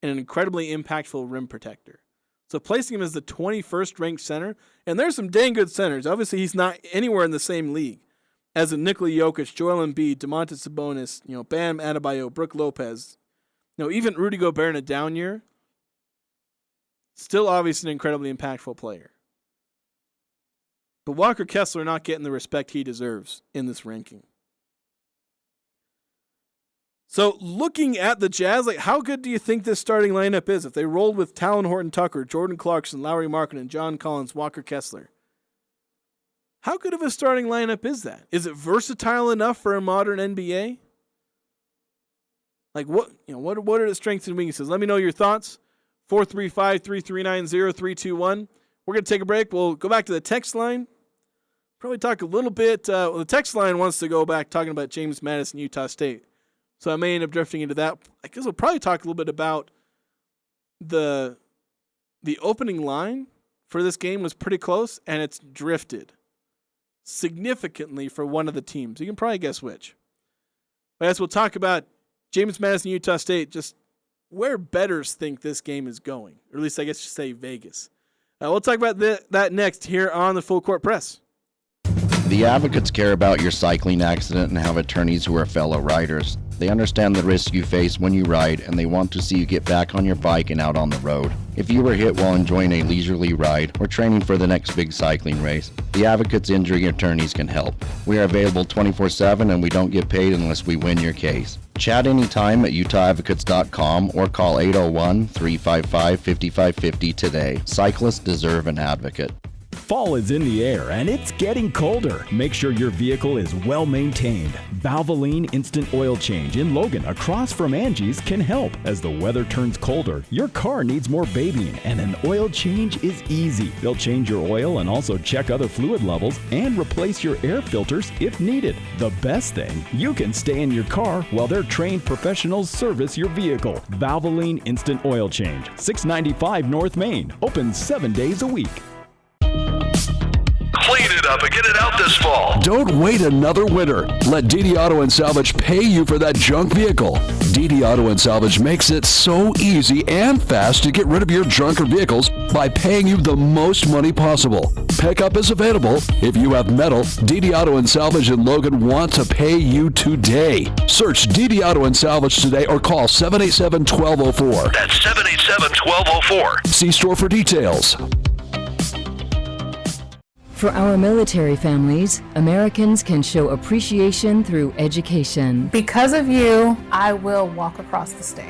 and an incredibly impactful rim protector. So placing him as the 21st ranked center, and there's some dang good centers. Obviously, he's not anywhere in the same league as a Nikola Jokic, Joel Embiid, Domantas Sabonis, Bam Adebayo, Brook Lopez, even Rudy Gobert in a down year. Still obviously an incredibly impactful player. But Walker Kessler not getting the respect he deserves in this ranking. So looking at the Jazz, like how good do you think this starting lineup is? If they rolled with Talon Horton-Tucker, Jordan Clarkson, Lauri Markkanen, John Collins, Walker Kessler, how good of a starting lineup is that? Is it versatile enough for a modern NBA? Like what are the strengths and weaknesses? Let me know your thoughts. 435-339-0321. We're going to take a break. We'll go back to the text line. Probably talk a little bit. The text line wants to go back talking about James Madison, Utah State. So I may end up drifting into that. I guess we'll probably talk a little bit about the opening line for this game was pretty close, and it's drifted significantly for one of the teams. You can probably guess which. But as we'll talk about James Madison, Utah State, just where bettors think this game is going, or at least I guess you say Vegas. We'll talk about that next here on the Full Court Press. The advocates care about your cycling accident and have attorneys who are fellow riders. They understand the risk you face when you ride, and they want to see you get back on your bike and out on the road. If you were hit while enjoying a leisurely ride or training for the next big cycling race, the Advocates Injury Attorneys can help. We are available 24/7, and we don't get paid unless we win your case. Chat anytime at utahadvocates.com or call 801-355-5550 today. Cyclists deserve an advocate. Fall is in the air and it's getting colder. Make sure your vehicle is well maintained. Valvoline Instant Oil Change in Logan across from Aggies can help. As the weather turns colder, your car needs more babying and an oil change is easy. They'll change your oil and also check other fluid levels and replace your air filters if needed. The best thing, you can stay in your car while their trained professionals service your vehicle. Valvoline Instant Oil Change, 695 North Main, open 7 days a week. Clean it up and get it out this fall. Don't wait another winter. Let DD Auto and Salvage pay you for that junk vehicle. DD Auto and Salvage makes it so easy and fast to get rid of your junker vehicles by paying you the most money possible. Pickup is available. If you have metal, DD Auto and Salvage in Logan want to pay you today. Search DD Auto and Salvage today or call 787-1204. That's 787-1204. See store for details. For our military families, Americans can show appreciation through education. Because of you, I will walk across the stage.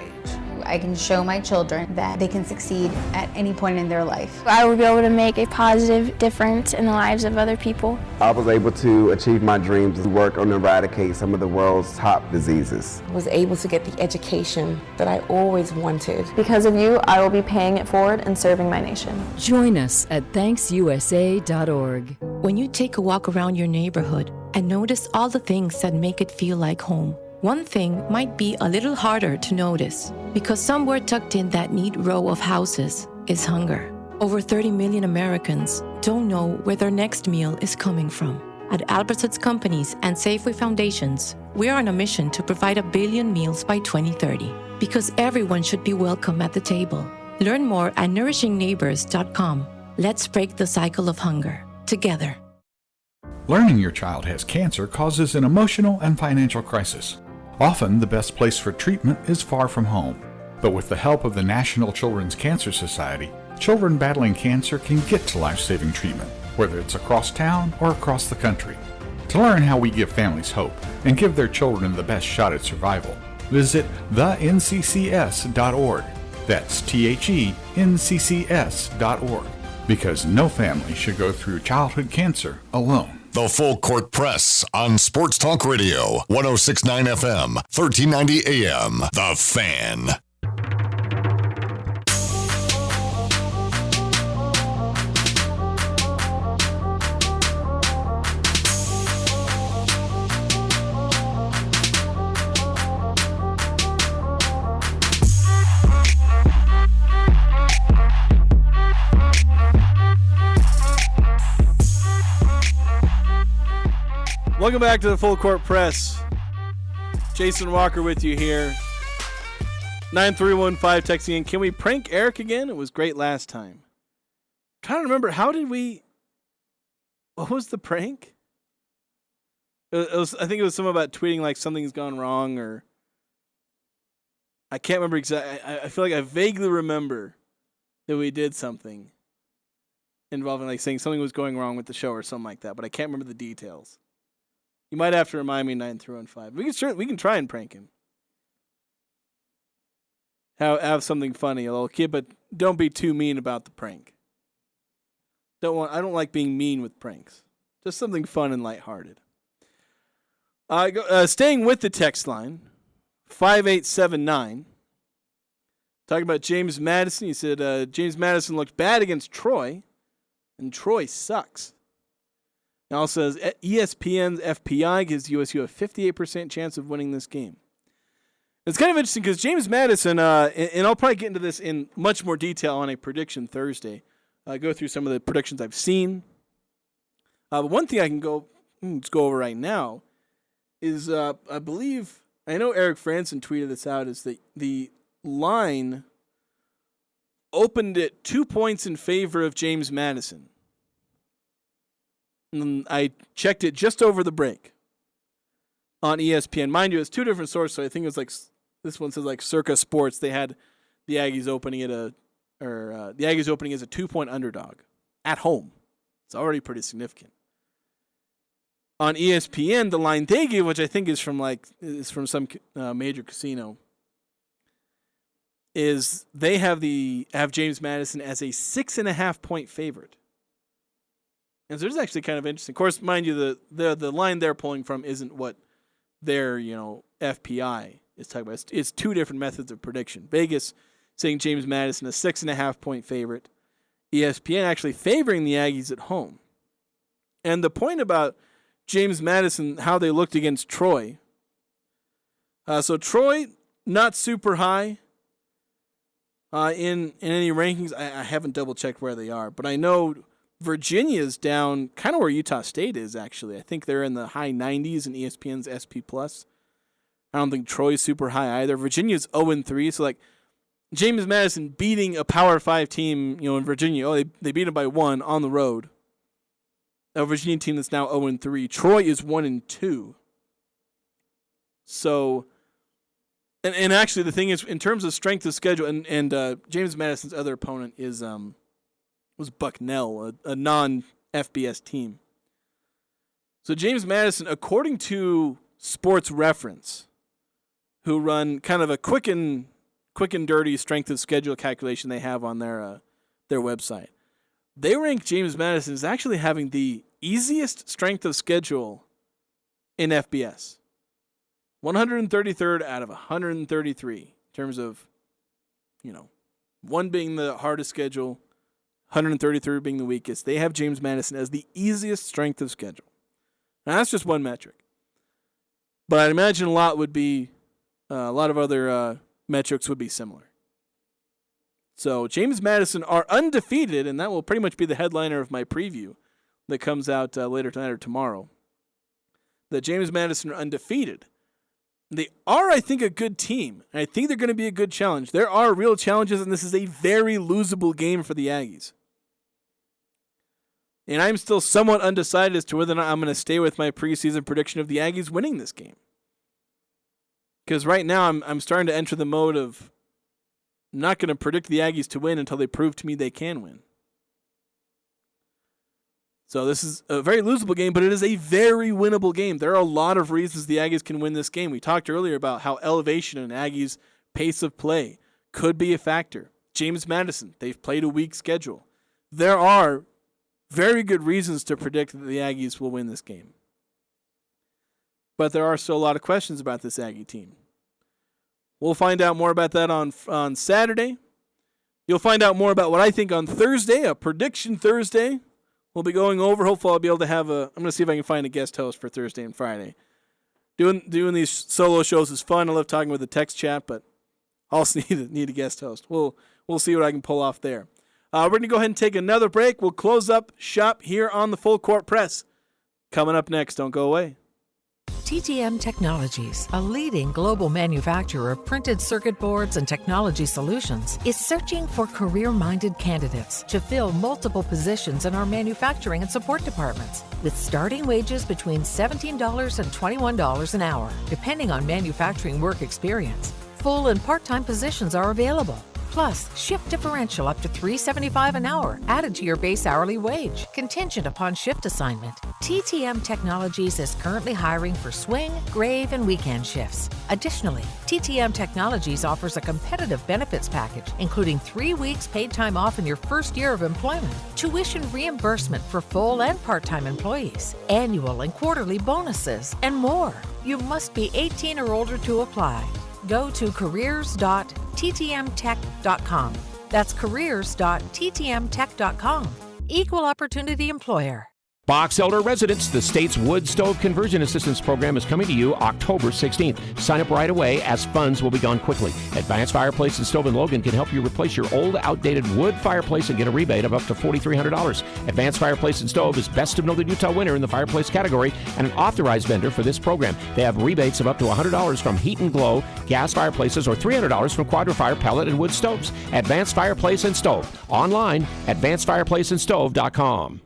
I can show my children that they can succeed at any point in their life. I will be able to make a positive difference in the lives of other people. I was able to achieve my dreams to work on eradicate some of the world's top diseases. I was able to get the education that I always wanted. Because of you, I will be paying it forward and serving my nation. Join us at ThanksUSA.org. When you take a walk around your neighborhood and notice all the things that make it feel like home, one thing might be a little harder to notice because somewhere tucked in that neat row of houses is hunger. Over 30 million Americans don't know where their next meal is coming from. At Albertsons Companies and Safeway Foundations, we are on a mission to provide 1 billion meals by 2030 because everyone should be welcome at the table. Learn more at nourishingneighbors.com. Let's break the cycle of hunger together. Learning your child has cancer causes an emotional and financial crisis. Often, the best place for treatment is far from home. But with the help of the National Children's Cancer Society, children battling cancer can get to life-saving treatment, whether it's across town or across the country. To learn how we give families hope and give their children the best shot at survival, visit thenccs.org. That's THENCCS.org. Because no family should go through childhood cancer alone. The Full Court Press on Sports Talk Radio, 106.9 FM, 1390 AM. The Fan. Welcome back to the Full Court Press. Jason Walker with you here. 9315 texting in. Can we prank Eric again? It was great last time. Trying to remember, what was the prank? I think it was something about tweeting like something's gone wrong, or I can't remember exactly. I feel like I vaguely remember that we did something involving like saying something was going wrong with the show or something like that, but I can't remember the details. You might have to remind me 9 through 5. We can try and prank him. Have something funny, a little kid, but don't be too mean about the prank. I don't like being mean with pranks. Just something fun and lighthearted. Staying with the text line, 5879. Talking about James Madison. He said James Madison looked bad against Troy, and Troy sucks. He also says ESPN's FPI gives USU a 58% chance of winning this game. It's kind of interesting because James Madison, and I'll probably get into this in much more detail on a prediction Thursday. Go through some of the predictions I've seen. But one thing I can go over right now is I know Eric Franson tweeted this out, is that the line opened at 2 points in favor of James Madison. And I checked it just over the break on ESPN. Mind you, it's two different sources, so I think it was like, this one says like Circa Sports. They had the Aggies opening as a 2-point underdog at home. It's already pretty significant. On ESPN, the line they gave, which I think is from some major casino, is they have James Madison as a 6.5-point favorite. And so it's actually kind of interesting. Of course, mind you, the line they're pulling from isn't what their FPI is talking about. It's two different methods of prediction. Vegas saying James Madison a 6.5-point favorite. ESPN actually favoring the Aggies at home. And the point about James Madison, how they looked against Troy. So Troy, not super high in any rankings. I haven't double-checked where they are, but I know Virginia's down kind of where Utah State is, actually. I think they're in the high 90s in ESPN's SP+. I don't think Troy's super high either. Virginia's 0-3, so like James Madison beating a Power 5 team, in Virginia. Oh, they beat them by 1 on the road. A Virginia team that's now 0-3. Troy is 1-2. So, and actually the thing is, in terms of strength of schedule, and James Madison's other opponent was Bucknell, a non-FBS team. So James Madison, according to Sports Reference, who run kind of a quick and dirty strength of schedule calculation they have on their website, they rank James Madison as actually having the easiest strength of schedule in FBS. 133rd out of 133 in terms of, one being the hardest schedule, 133rd being the weakest. They have James Madison as the easiest strength of schedule. Now, that's just one metric. But I'd imagine a lot of other metrics would be similar. So James Madison are undefeated, and that will pretty much be the headliner of my preview that comes out later tonight or tomorrow. That James Madison are undefeated. They are, I think, a good team. And I think they're going to be a good challenge. There are real challenges, and this is a very losable game for the Aggies. And I'm still somewhat undecided as to whether or not I'm going to stay with my preseason prediction of the Aggies winning this game. Because right now I'm starting to enter the mode of not going to predict the Aggies to win until they prove to me they can win. So this is a very losable game, but it is a very winnable game. There are a lot of reasons the Aggies can win this game. We talked earlier about how elevation and Aggies' pace of play could be a factor. James Madison, they've played a weak schedule. There are very good reasons to predict that the Aggies will win this game. But there are still a lot of questions about this Aggie team. We'll find out more about that on Saturday. You'll find out more about what I think on Thursday, a prediction Thursday. We'll be going over. Hopefully I'll be able to have I'm going to see if I can find a guest host for Thursday and Friday. Doing these solo shows is fun. I love talking with the text chat, but I also need a guest host. We'll see what I can pull off there. We're going to go ahead and take another break. We'll close up shop here on the Full Court Press. Coming up next, don't go away. TTM Technologies, a leading global manufacturer of printed circuit boards and technology solutions, is searching for career-minded candidates to fill multiple positions in our manufacturing and support departments, with starting wages between $17 and $21 an hour, depending on manufacturing work experience. Full and part-time positions are available. Plus, shift differential up to $3.75 an hour added to your base hourly wage, contingent upon shift assignment. TTM Technologies is currently hiring for swing, grave, and weekend shifts. Additionally, TTM Technologies offers a competitive benefits package, including 3 weeks paid time off in your first year of employment, tuition reimbursement for full and part-time employees, annual and quarterly bonuses, and more. You must be 18 or older to apply. Go to careers.ttmtech.com. That's careers.ttmtech.com. Equal opportunity employer. Box Elder residents, the state's wood stove conversion assistance program is coming to you October 16th. Sign up right away as funds will be gone quickly. Advanced Fireplace and Stove in Logan can help you replace your old, outdated wood fireplace and get a rebate of up to $4,300. Advanced Fireplace and Stove is Best of Northern Utah winner in the fireplace category and an authorized vendor for this program. They have rebates of up to $100 from Heat and Glow gas fireplaces or $300 from Quadrifire pellet and wood stoves. Advanced Fireplace and Stove. Online, advancedfireplaceandstove.com.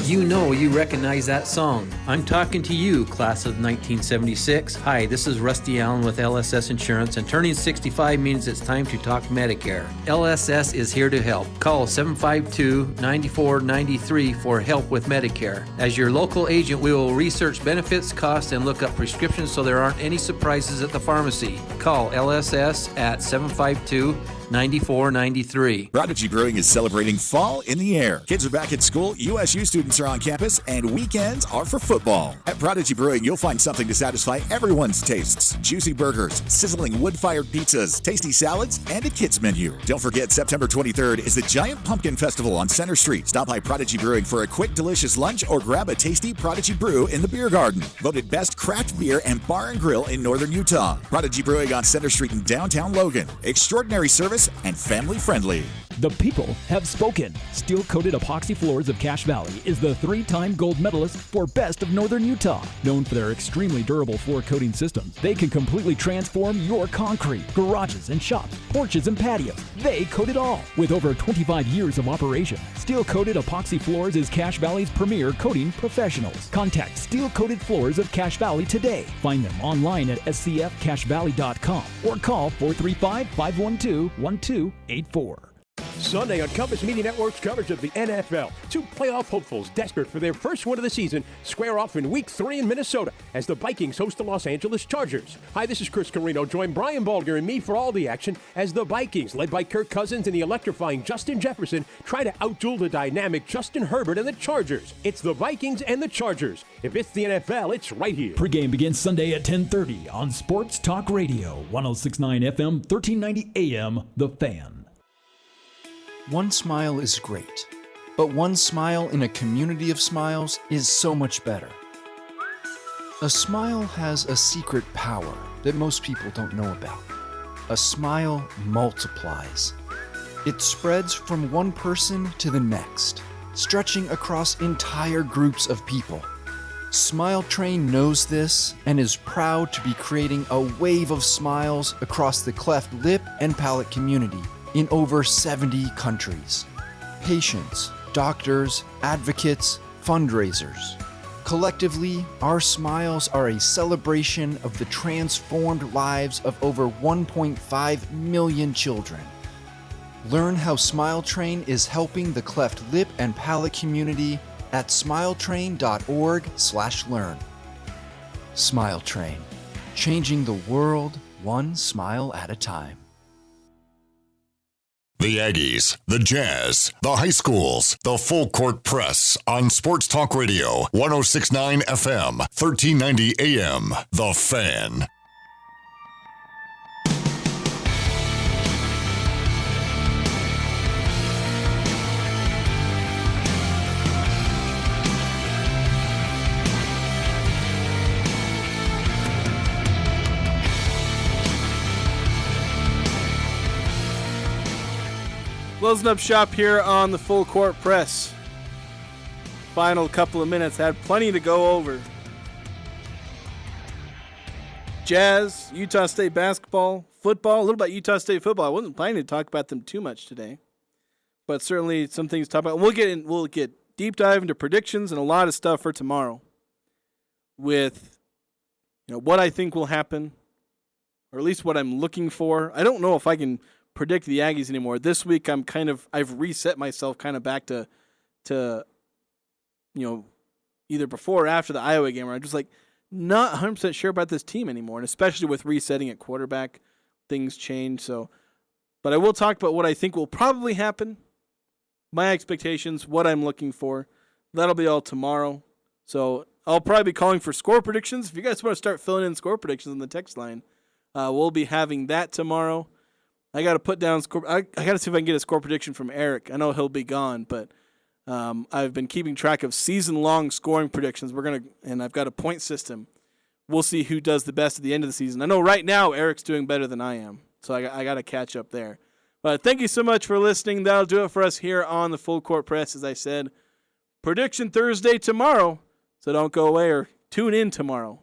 You know you recognize that song. I'm talking to you, class of 1976. Hi, this is Rusty Allen with LSS Insurance, and turning 65 means it's time to talk Medicare. LSS is here to help. Call 752-9493 for help with Medicare. As your local agent, we will research benefits, costs, and look up prescriptions so there aren't any surprises at the pharmacy. Call LSS at 752-9493. Prodigy Brewing is celebrating fall in the air. Kids are back at school, USU students are on campus, and weekends are for football. At Prodigy Brewing, you'll find something to satisfy everyone's tastes. Juicy burgers, sizzling wood-fired pizzas, tasty salads, and a kids menu. Don't forget, September 23rd is the Giant Pumpkin Festival on Center Street. Stop by Prodigy Brewing for a quick, delicious lunch or grab a tasty Prodigy Brew in the beer garden. Voted best craft beer and bar and grill in northern Utah. Prodigy Brewing on Center Street in downtown Logan. Extraordinary service and family friendly. The people have spoken. Steel-coated epoxy floors of Cache Valley is the 3-time gold medalist for Best of Northern Utah. Known for their extremely durable floor coating systems, they can completely transform your concrete, garages and shops, porches and patios. They coat it all. With over 25 years of operation, Steel-coated epoxy floors is Cache Valley's premier coating professionals. Contact Steel-coated floors of Cache Valley today. Find them online at scfcachevalley.com or call 435-512-1284. Sunday on Compass Media Network's coverage of the NFL. 2 playoff hopefuls desperate for their first win of the season square off in Week 3 in Minnesota as the Vikings host the Los Angeles Chargers. Hi, this is Chris Carino. Join Brian Balger and me for all the action as the Vikings, led by Kirk Cousins and the electrifying Justin Jefferson, try to outduel the dynamic Justin Herbert and the Chargers. It's the Vikings and the Chargers. If it's the NFL, it's right here. Pregame begins Sunday at 10:30 on Sports Talk Radio, 106.9 FM, 1390 AM, The Fan. One smile is great, but one smile in a community of smiles is so much better. A smile has a secret power that most people don't know about. A smile multiplies. It spreads from one person to the next, stretching across entire groups of people. Smile Train knows this and is proud to be creating a wave of smiles across the cleft lip and palate community in over 70 countries. Patients, doctors, advocates, fundraisers. Collectively, our smiles are a celebration of the transformed lives of over 1.5 million children. Learn how Smile Train is helping the cleft lip and palate community at smiletrain.org/learn. Smile Train, changing the world one smile at a time. The Aggies, the Jazz, the high schools, the full court press on Sports Talk Radio, 106.9 FM, 1390 AM, The Fan. Closing up shop here on the full court press. Final couple of minutes, had plenty to go over. Jazz, Utah State basketball, football, a little bit Utah State football. I wasn't planning to talk about them too much today, but certainly some things to talk about. We'll get deep dive into predictions and a lot of stuff for tomorrow with what I think will happen, or at least what I'm looking for. I don't know if I can predict the Aggies anymore. This week I've reset myself kind of back to either before or after the Iowa game where I'm just like not 100% sure about this team anymore, and especially with resetting at quarterback, things change. So, but I will talk about what I think will probably happen, my expectations, what I'm looking for. That'll be all tomorrow. So I'll probably be calling for score predictions. If you guys want to start filling in score predictions on the text line, we'll be having that tomorrow. I got to put down score. I got to see if I can get a score prediction from Eric. I know he'll be gone, but I've been keeping track of season-long scoring predictions. And I've got a point system. We'll see who does the best at the end of the season. I know right now Eric's doing better than I am, so I got to catch up there. But thank you so much for listening. That'll do it for us here on the Full Court Press. As I said, Prediction Thursday tomorrow, so don't go away or tune in tomorrow.